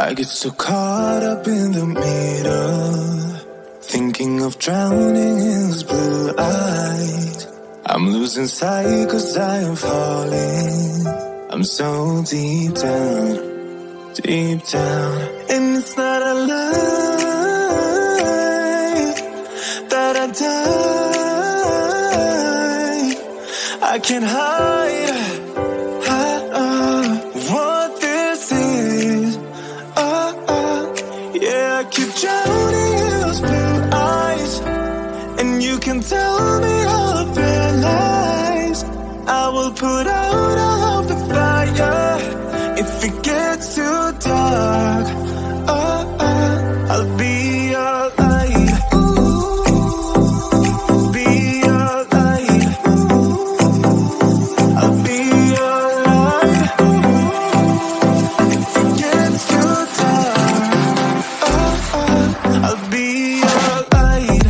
I get so caught up in the middle, thinking of drowning in those blue eyes. I'm losing sight 'cause I am falling. I'm so deep down, deep down. And it's not a lie that I die. I can't hide what this is. Yeah, I keep drowning in those blue eyes, and you can tell me all of your lies. I will put out all of the fire if it gets too dark. I'll be your light. Be your light. I'll be your light. If it gets too dark, I'll be your light.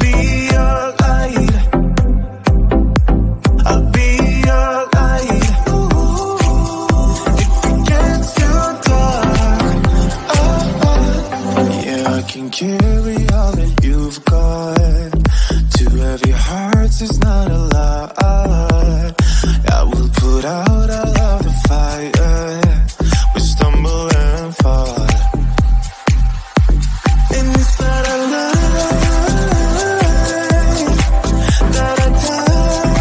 Be your light. I'll be your light. If it gets too dark, yeah, I can carry all that you've got. Two heavy hearts is not a lot. I will put out all of the fire. We stumble and fall, and it's not a lie that I die.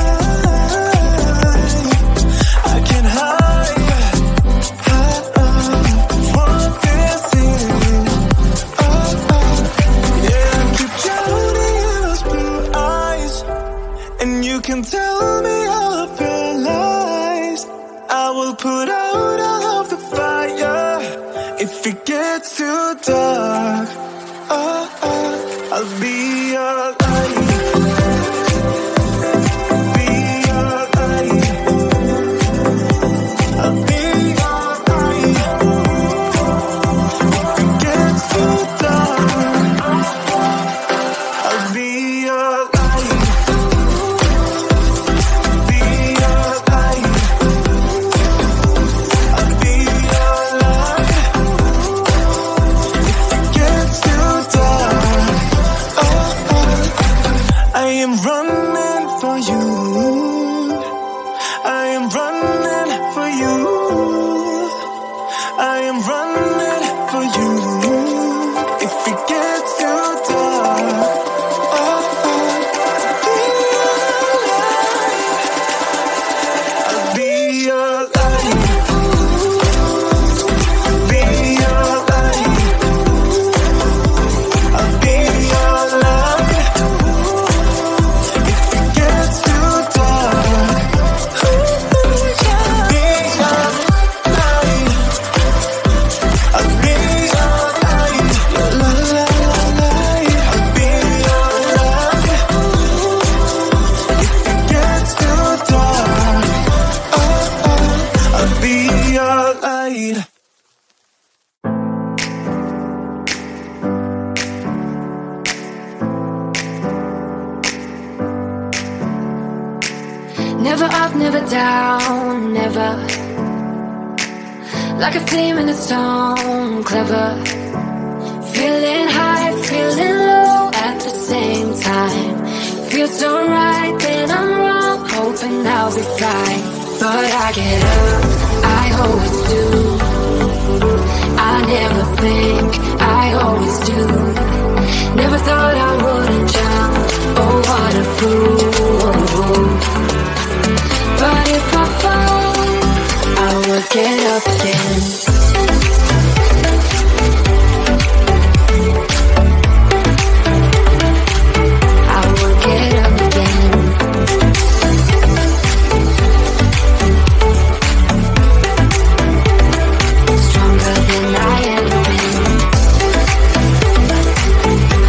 I can't hide what this is. Yeah, I keep drowning in those blue eyes, and you can tell me all of your lies. I will put out all of the fire if it gets too dark. I'll be your light. Be your light. I'll be your light. If it gets too dark, I'll be your light. Be your light. I'll be your light. If it gets too dark, I am running for you. I am running for you. I am running for you. If it gets too dark, I'll be your light. Be your light. I'll be your light. If it gets too dark, be your light. I'll be your light. La la la la. I'll be your light. If it gets too dark, I'll be your light. Never up, never down, never. Like a flame in its own, clever. Feeling high, feeling low at the same time. Feels so right, then I'm wrong, hoping I'll be fine. But I get up, I always do. I never think, I always do. Never thought I wouldn't jump, oh what a fool. But if I fall, I will get up again. I will get up again. Stronger than I ever been.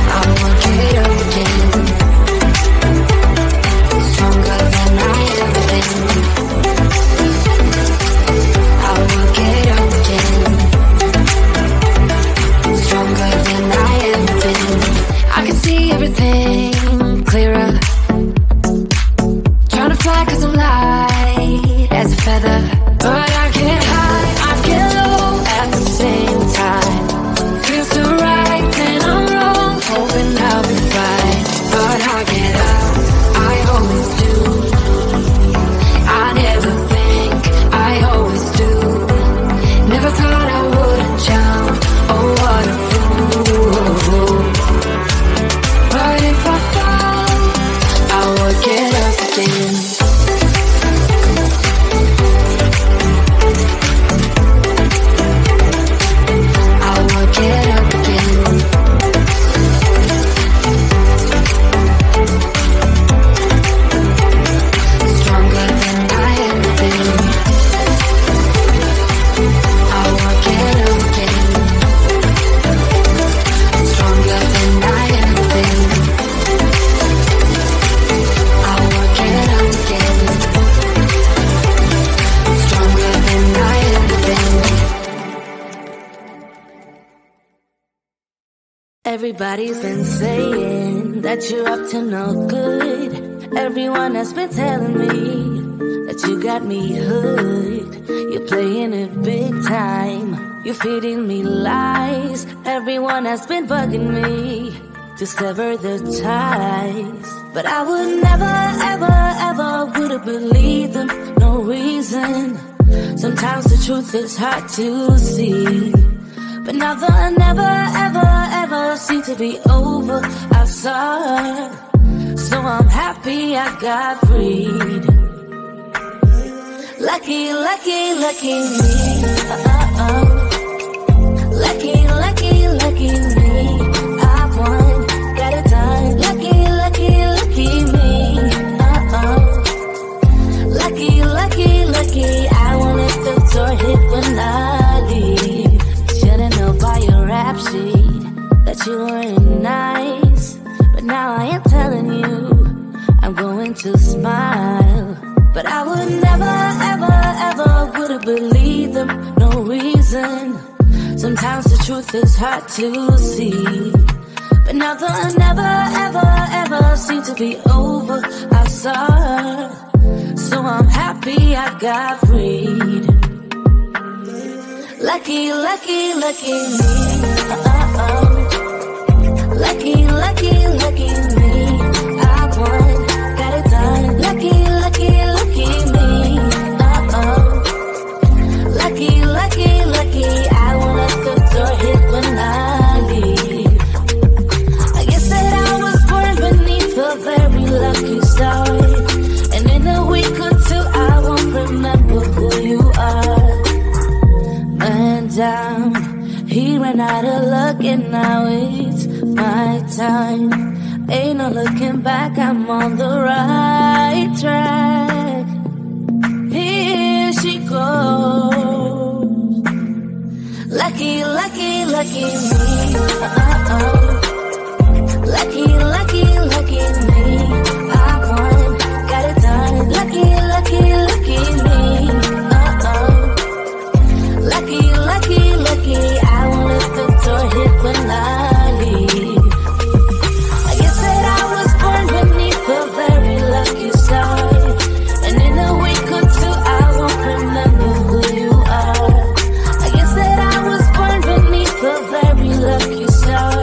I will get up again. Stronger than I ever been. I will get up Everybody's been saying that you're up to no good. Everyone has been telling me that you got me hooked. You're playing it big time. You're feeding me lies. Everyone has been bugging me to sever the ties. But I would never, ever, ever would have believed them. No reason. Sometimes the truth is hard to see. But now the never, ever, ever seem to be over. I saw, so I'm happy I got freed. Lucky, lucky, lucky me. Lucky, lucky, lucky me. I won, got it done. Lucky, lucky, lucky me. Lucky, lucky, lucky. I won't let the door hit when I leave. Should've known by your rap sheet that you weren't nice. But now I am telling you, I'm going to smile. But I would never, ever, ever would have believed them. No reason. Sometimes the truth is hard to see. But now the never, ever, ever seem to be over. I saw, so I'm happy I got freed. Lucky, lucky, lucky me. Lucky, lucky, lucky me. I won, got it done. Lucky, lucky, lucky me. Lucky, lucky, lucky. I won't let the door hit when I leave. I guess that I was born beneath a very lucky star. And in a week or two I won't remember who you are. Man down, he ran out of luck and now it's my time. Ain't no looking back, I'm on the right track. Here she goes. Lucky, lucky, lucky me. Lucky, lucky, lucky me. I won, got it done. Lucky, lucky, lucky me. Lucky, lucky, lucky. I won't let the door hit when I leave. I guess that I was born beneath a very lucky star. And in a week or two I won't remember who you are. I guess that I was born beneath a very lucky star.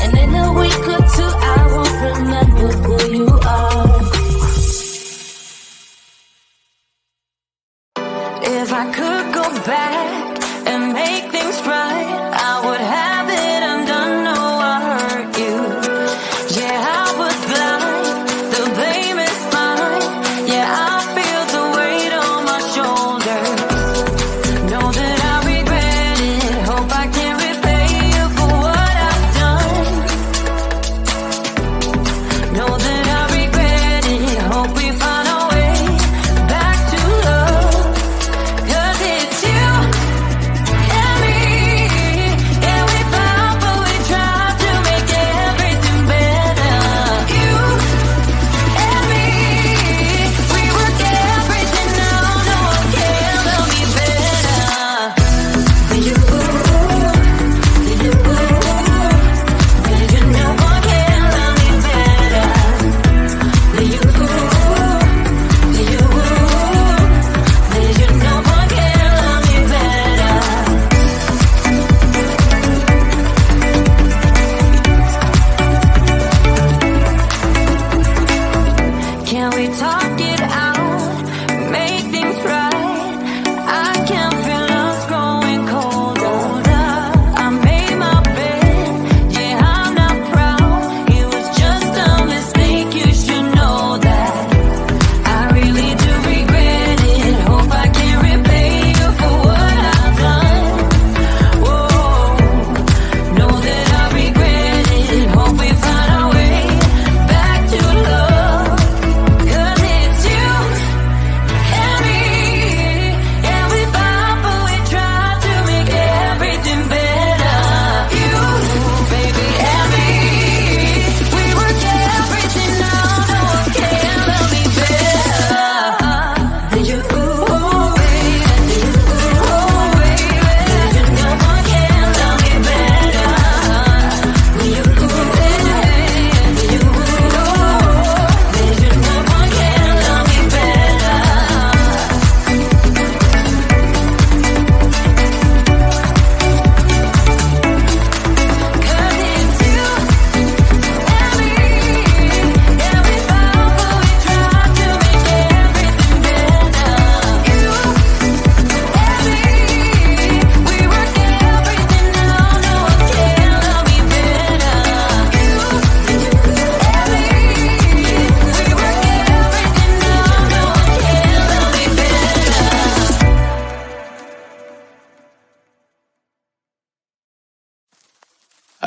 And in a week or two I won't remember who you are. If I could go back and make things right,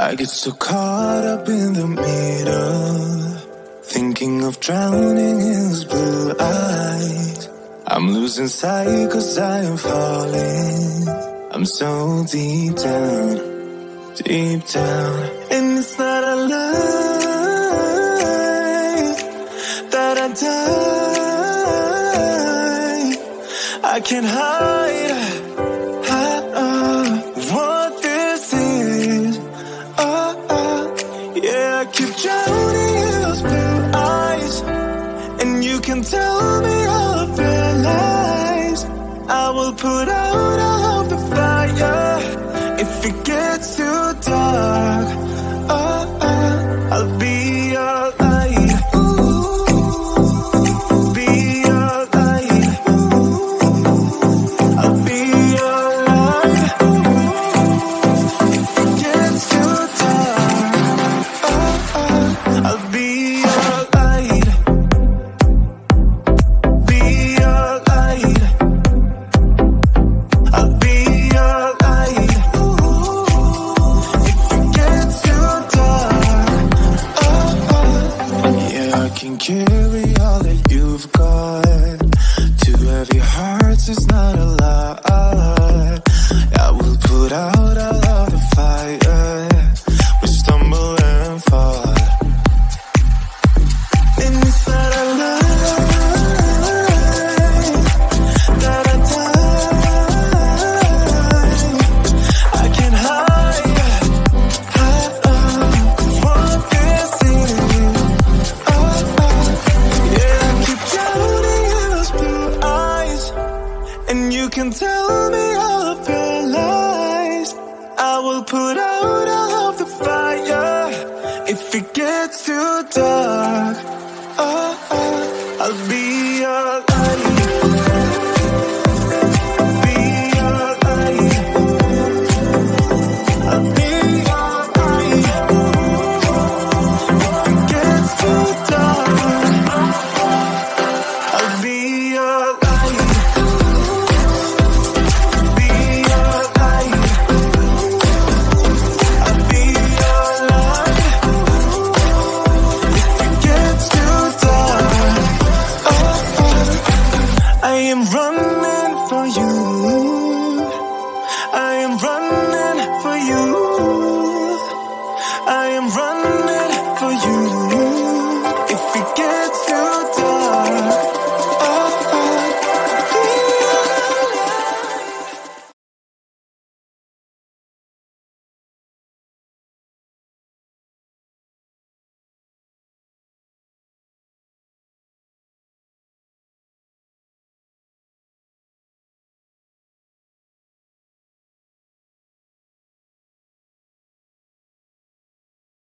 I get so caught up in the middle, thinking of drowning in his blue eyes. I'm losing sight 'cause I am falling. I'm so deep down, deep down. And it's not a lie that I die. I can't hide what this is. Yeah, I keep drowning in those blue eyes, and you can tell me all of your lies. I will put out all of the fire if it gets too dark. I'll be your light. Be your light. I'll be your light. If it gets too dark, I'll be your light. Be your light. I'll be your light. If it gets too dark, yeah, I can carry all that you've got. Two heavy hearts is not a lot. I will put out all of the fire. We stumble and fall, and it's not a lie that I die. I can't hide what this is. Yeah, I keep drowning in those blue eyes, and you can tell me all of your lies. I will put out all of the fire if it gets too dark. I'll be